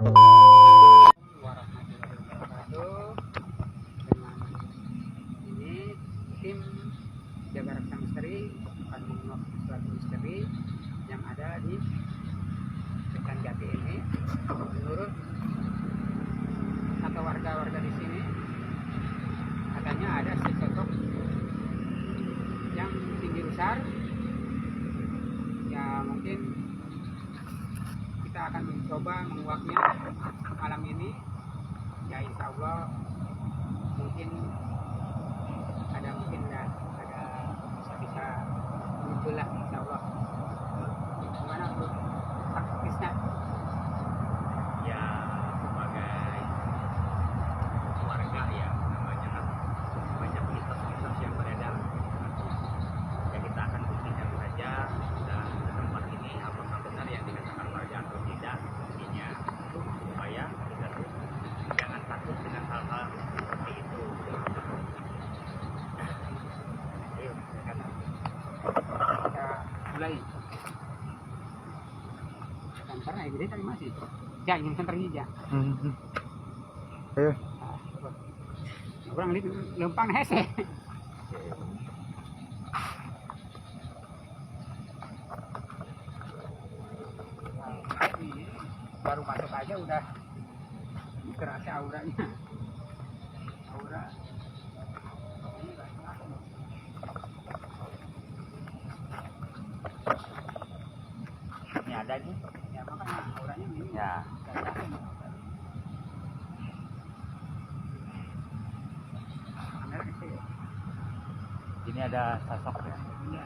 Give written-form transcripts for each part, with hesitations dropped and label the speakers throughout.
Speaker 1: Warahmatullahi wabarakatuh. Dengan ini tim Jaga Raksa Misteri akan mengungkap suatu misteri yang ada di Pekan Jati ini. Menurut kata warga-warga di sini, katanya ada sosok yang tinggi besar. Ya mungkin kita akan mencoba menguaknya malam ini. Ya insya Allah mungkin ada bisa muncul lah insya Allah. Gimana bro taktisnya?
Speaker 2: Ya sebagai warga ya namanya kan banyak mitos-mitos yang beredar. Ya kita akan buktikan saja dan tempat ini apakah benar yang dikatakan warga atau tidak intinya, supaya kita tuh jangan takut dengan hal-hal seperti itu.
Speaker 1: Ayo kita mulai. Senternya gede tapi masih. Ya yang senter aja.
Speaker 3: Ayo.
Speaker 1: Orang ini lempang hese. Baru masuk aja udah kerasa auranya. Aura.
Speaker 2: Ini ada nih.
Speaker 1: Ya makanya auranya ini.
Speaker 2: Ya. Ini ada sosok ya.
Speaker 1: Iya.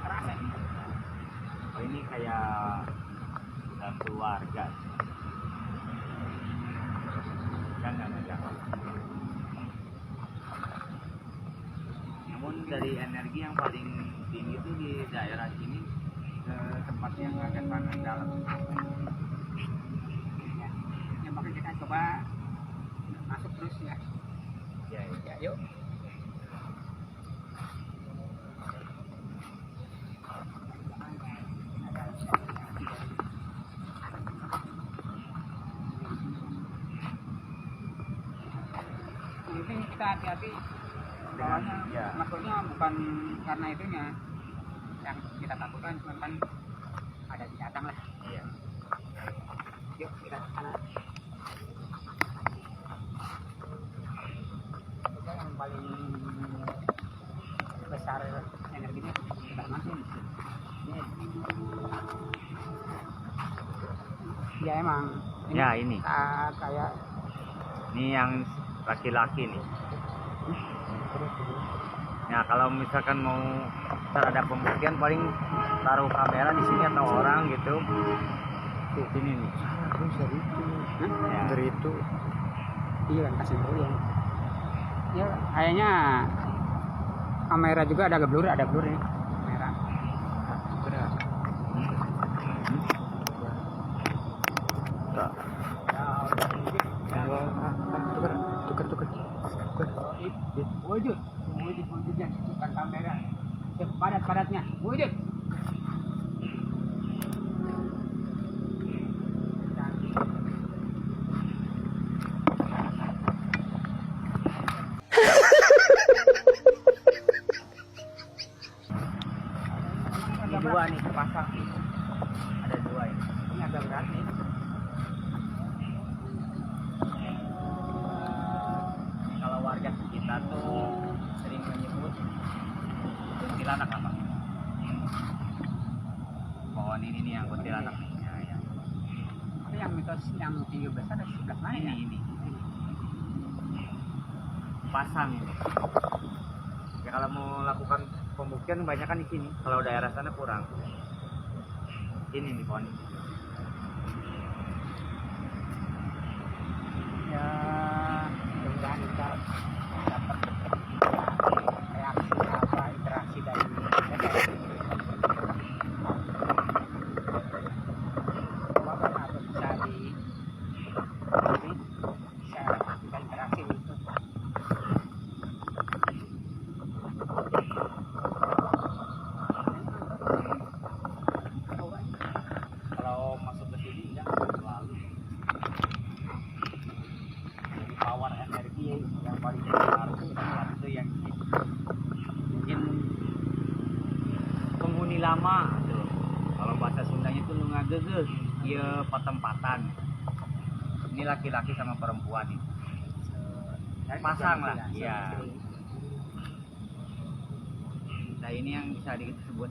Speaker 1: Terasa ini.
Speaker 2: Oh ini kayak keluarga. Jangan. Namun dari energi yang paling tinggi itu di daerah sini, tempat yang agak sangat dalam.
Speaker 1: Ya makanya kita coba masuk terus ya.
Speaker 2: Ya.
Speaker 1: Yuk. Mungkin kita hati-hati bawahnya,
Speaker 2: Ya.
Speaker 1: maksudnya bukan karena itunya yang kita takutkan, cuma kan ada binatang lah.
Speaker 2: Iya.
Speaker 1: Yuk kita ke sana. Kita yang paling besar energinya kita masuk. Ya emang.
Speaker 2: Ya, ini.
Speaker 1: Kayak
Speaker 2: Ini yang laki-laki nih. Nah kalau misalkan mau ada pembuktian paling taruh kamera di sini atau orang gitu. Tuh sini nih.
Speaker 3: Terus dari itu.
Speaker 2: Ya.
Speaker 3: Dari itu.
Speaker 1: iya kan kasih dulu ya. Ya kayaknya kamera juga ada blur nih kamera.
Speaker 3: Berat. Tak. Tukar.
Speaker 1: Wujud wujudnya bukan kamera. Padat-padatnya wujud.
Speaker 2: Ini dua nih sepasang. Ada dua ini.
Speaker 1: Ini agak berat nih.
Speaker 2: Kalau warga sekitar tuh sering menyebut kuntilanak apa? Pohon ini nih yang kuntilanak. Ya.
Speaker 1: Tapi yang mitos yang tinggi besar ada sebelah mana ya?
Speaker 2: Ini. Pasang ini. Ya kalau mau lakukan pembuktian banyak kan di sini. Kalau daerah sana kurang. Ini nih pohon.
Speaker 1: Ya mudah-mudahan kita dapat reaksi apa interaksi dari mereka. Coba atau bisa bisa kita interaksi itu.
Speaker 2: iya petempatan. Ini laki-laki sama perempuan nih. Pasang lah, iya. Nah ini yang bisa disebut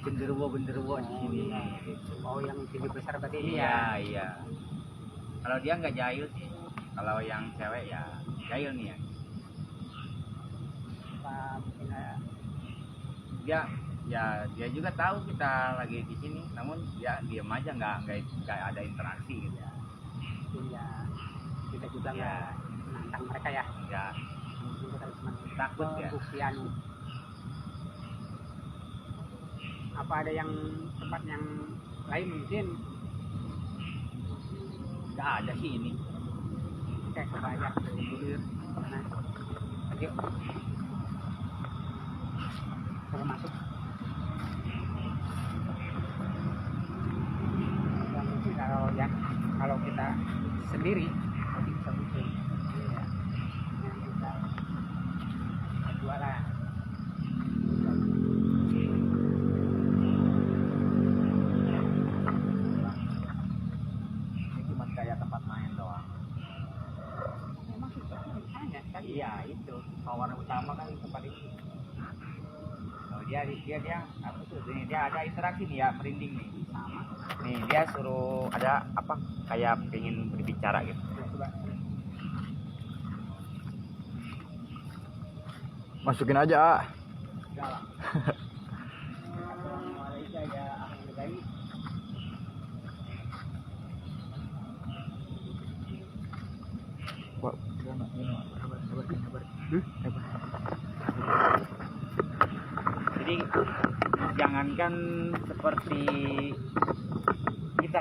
Speaker 2: genderuwo di sini.
Speaker 1: Oh, yang tinggi besar berarti ini
Speaker 2: Iya,
Speaker 1: ya.
Speaker 2: iya. Kalau dia nggak jahil sih. Kalau yang cewek ya jahil nih ya.
Speaker 1: Apa mungkin
Speaker 2: Dia juga tahu kita lagi di sini, namun dia diam aja, nggak ada interaksi gitu.
Speaker 1: mungkin ya kita juga
Speaker 2: Ya.
Speaker 1: nggak menantang mereka ya.
Speaker 2: Ya,
Speaker 1: Mungkin kita cuma
Speaker 2: takut ya.
Speaker 1: pembuktian. Apa ada yang tempat yang lain mungkin?
Speaker 2: nggak ada sih ini.
Speaker 1: Oke, coba aja dulu yuk. Mana? Ayo. Coba masuk. Ya, mungkin kalau kita sendiri mungkin bisa mungkin. Iya. Yang kita berdua lah.
Speaker 2: Ini cuma kayak tempat main doang.
Speaker 1: Memang sudah hanya kan.
Speaker 2: Iya itu kawan utama kan di tempat itu. Oh, dia apa tuh? Ini dia ada interaksi nih ya, merinding nih.
Speaker 1: Sama.
Speaker 2: Nih dia suruh ada apa kayak pengen berbicara gitu.
Speaker 1: Ya, coba.
Speaker 3: Masukin aja, A.
Speaker 1: Enggak lah. Malaysia ada apa yang baik?
Speaker 3: Wah, sabar.
Speaker 2: Jadi jangankan seperti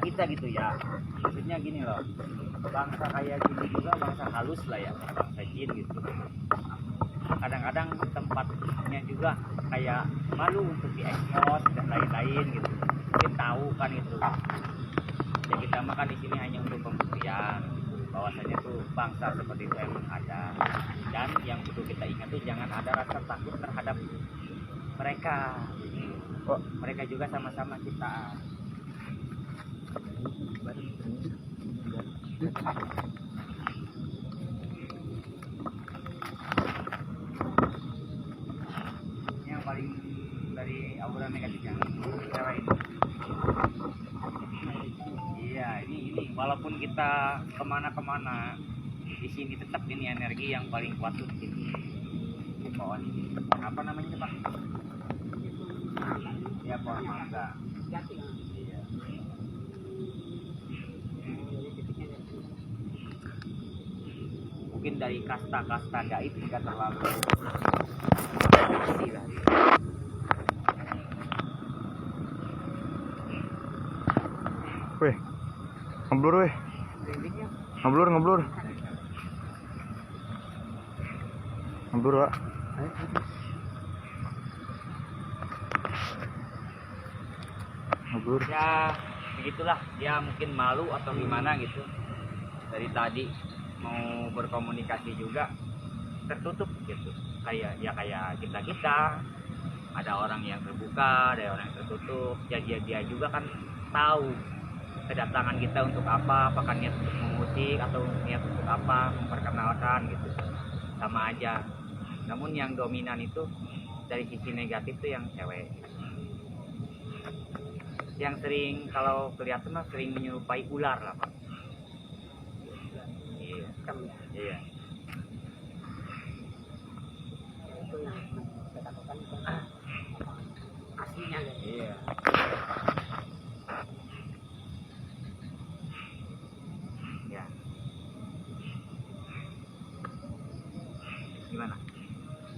Speaker 2: kita gitu ya, maksudnya gini loh, bangsa kayak gini juga bangsa halus lah ya, bangsa jin gitu. Kadang-kadang tempatnya juga kayak malu untuk diekspos dan lain-lain gitu, mungkin tahu kan itu ya. Kita makan di sini hanya untuk pembuktian bahwasanya tuh bangsa seperti itu emang ada, dan yang perlu kita ingat tuh jangan ada rasa takut terhadap mereka.
Speaker 3: Oh.
Speaker 2: Mereka juga sama-sama kita. Ini yang paling dari aura negatif yang cewek ini. Iya, ini walaupun kita kemana-kemana di sini tetap ini energi yang paling kuat tuh di sini. Di pohon ini. Apa namanya Pak? Ya pohon mangga.
Speaker 1: Jati.
Speaker 2: Iya. Mungkin dari kasta-kasta gaib nggak terlalu pasti lah.
Speaker 3: Weh, ngeblur weh,
Speaker 1: Brandingnya
Speaker 3: ngeblur, Ngeblur, Pak. Ngeblur.
Speaker 2: Ya begitulah, dia mungkin malu atau gimana gitu, dari tadi mau berkomunikasi juga tertutup gitu, kayak kita ada orang yang terbuka, ada orang yang tertutup. Ya dia juga kan tahu kedatangan kita untuk apa, apakah niat untuk mengusik atau niat untuk apa, memperkenalkan gitu, sama aja. Namun yang dominan itu dari sisi negatif tuh yang cewek, yang sering kalau kelihatan mah sering menyerupai ular lah Pak. Iya, iya.
Speaker 1: itu yang saya katakan itu aslinya guys.
Speaker 2: Iya. Ya. Gimana?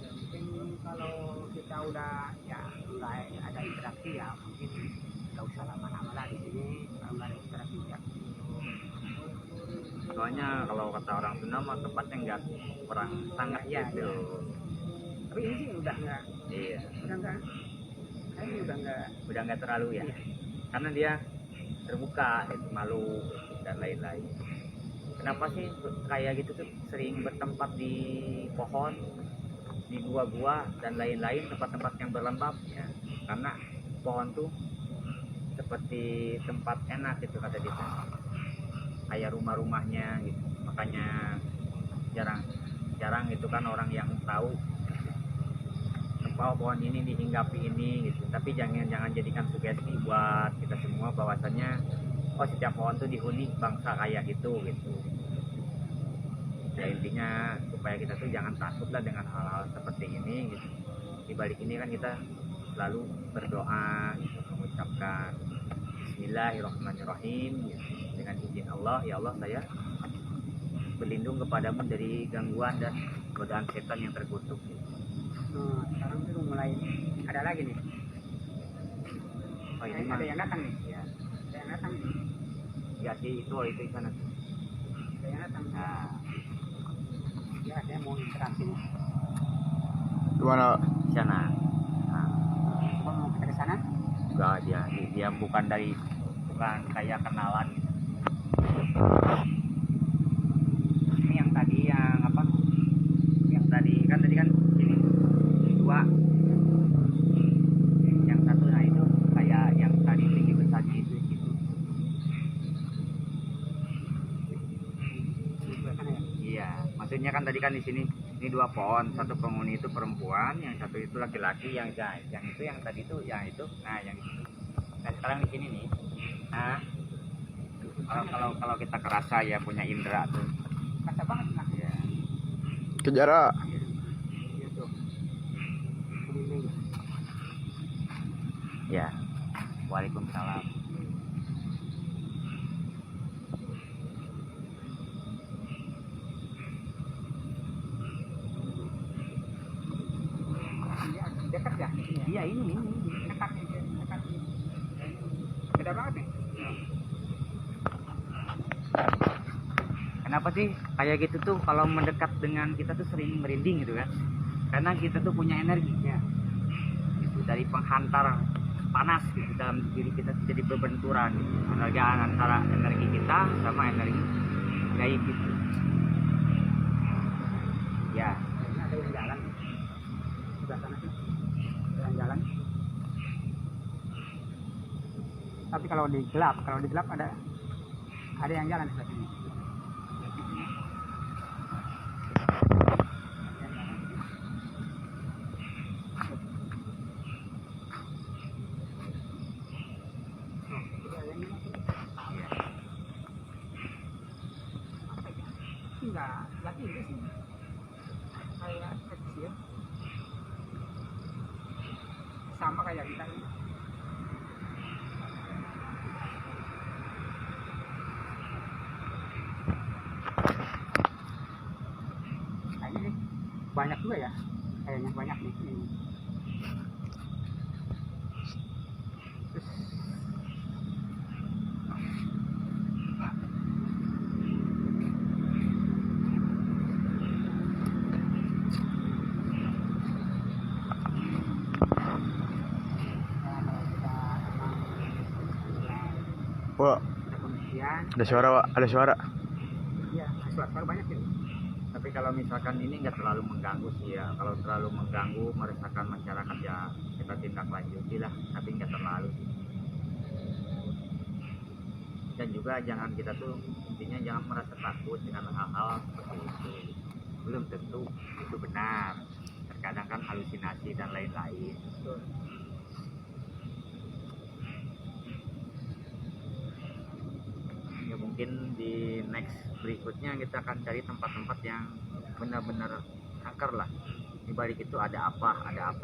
Speaker 1: Ya, mungkin kalau kita udah ya mulai ada interaksi ya mungkin nggak usah lama-lama lah di sini kalau nggak ada interaksi ya.
Speaker 2: Soalnya kalau kata orang Sunda mah tempatnya nggak kurang sangat
Speaker 1: Iya,
Speaker 2: gitu.
Speaker 1: Tapi ini sih udah nggak
Speaker 2: Iya.
Speaker 1: Kayaknya udah nggak
Speaker 2: Terlalu ya.
Speaker 1: Iya.
Speaker 2: Karena dia terbuka, gitu, malu dan lain-lain. Kenapa sih kayak gitu tuh sering bertempat di pohon, di gua-gua dan lain-lain, tempat-tempat yang berlembab ya? Karena pohon tuh seperti tempat enak gitu kata dia, kayak rumah-rumahnya gitu. Makanya jarang itu kan orang yang tahu pohon ini dihinggapi ini gitu. Tapi jangan jadikan sugesti buat kita semua bahwasannya oh setiap pohon tuh dihuni bangsa kayak gitu. Ya intinya supaya kita tuh jangan takut lah dengan hal-hal seperti ini gitu. Di balik ini kan kita selalu berdoa gitu, mengucapkan Bismillahirrahmanirrahim gitu. Dengan izin Allah, ya Allah saya berlindung kepadamu dari gangguan dan godaan setan yang terkutuk gitu.
Speaker 1: Sekarang tuh mulai ada lagi nih.
Speaker 2: Oh ini
Speaker 1: Ada yang datang nih.
Speaker 2: ya,
Speaker 1: Ada yang datang nih.
Speaker 2: ya sih itu di sana.
Speaker 1: Ada yang datang.
Speaker 2: Nah,
Speaker 1: Ya saya mau interaksi nih.
Speaker 3: Di mana?
Speaker 2: di sana. Nah,
Speaker 1: Coba mau kita ke sana.
Speaker 2: enggak dia bukan kayak kenalan gitu. Ini yang tadi yang apa? Yang tadi kan sini dua. Yang satu nah itu kayak yang tadi tinggi besarnya itu gitu.
Speaker 1: Di sebelah sana ya.
Speaker 2: Iya, maksudnya kan tadi kan di sini ini dua pohon, satu penghuni itu perempuan, yang satu itu laki-laki, yang itu yang tadi itu yang itu. Nah, yang itu. Nah, sekarang di sini nih. Nah, kalau kita kerasa ya punya indera tuh.
Speaker 1: Kata banget lah.
Speaker 2: Ya.
Speaker 3: Kejara.
Speaker 1: Iya tuh. Keliling.
Speaker 2: Ya. Waalaikumsalam.
Speaker 1: Iya, dekat ya.
Speaker 2: Iya, ini.
Speaker 1: Dekat nih, dekat nih. Beda banget nih.
Speaker 2: Kenapa sih kayak gitu tuh kalau mendekat dengan kita tuh sering merinding gitu kan? Karena kita tuh punya energi ya. Gitu, dari penghantar panas gitu dalam diri kita tuh jadi berbenturan gitu. Penergaan antara energi kita sama energi gaib gitu. Ya,
Speaker 1: Kayaknya ada yang jalan. Sebelah sana sih. Ada yang jalan. Tapi kalau di gelap ada yang jalan di sebelah sini. Enggak ini sih kayak kecil sama kayak kita ini. Nah ini nih banyak juga ya, kayaknya banyak nih ini. Terus
Speaker 3: Wah,
Speaker 1: kemudian
Speaker 3: ada suara, Wak. Ada suara.
Speaker 1: ya suara banyak ini.
Speaker 2: tapi kalau misalkan ini nggak terlalu mengganggu sih ya. Kalau terlalu mengganggu meresahkan masyarakat ya kita tindak lanjuti lah, tapi nggak terlalu sih. Dan juga jangan kita tuh intinya jangan merasa takut dengan hal-hal seperti itu. Belum tentu itu benar. Terkadang kan halusinasi dan lain-lain. Ya mungkin di next berikutnya kita akan cari tempat-tempat yang benar-benar angker lah. Di balik itu ada apa,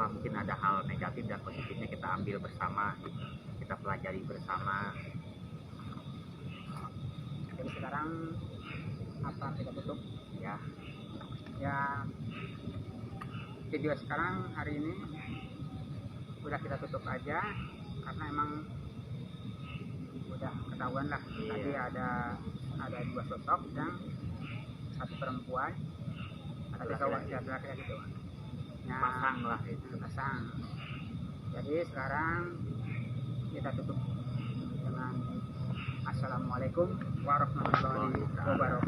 Speaker 2: mungkin ada hal negatif dan positifnya kita ambil bersama, kita pelajari bersama.
Speaker 1: Jadi sekarang apa kita tutup
Speaker 2: Ya,
Speaker 1: ya, video sekarang hari ini udah kita tutup aja karena emang udah ketahuan lah.
Speaker 2: Iya.
Speaker 1: Tadi ada dua sosok, yang satu perempuan, satu cowok, ya laki-laki gitu. Nah,
Speaker 2: pasang lah itu.
Speaker 1: pasang. Jadi sekarang kita tutup dengan Assalamualaikum warahmatullahi wabarakatuh.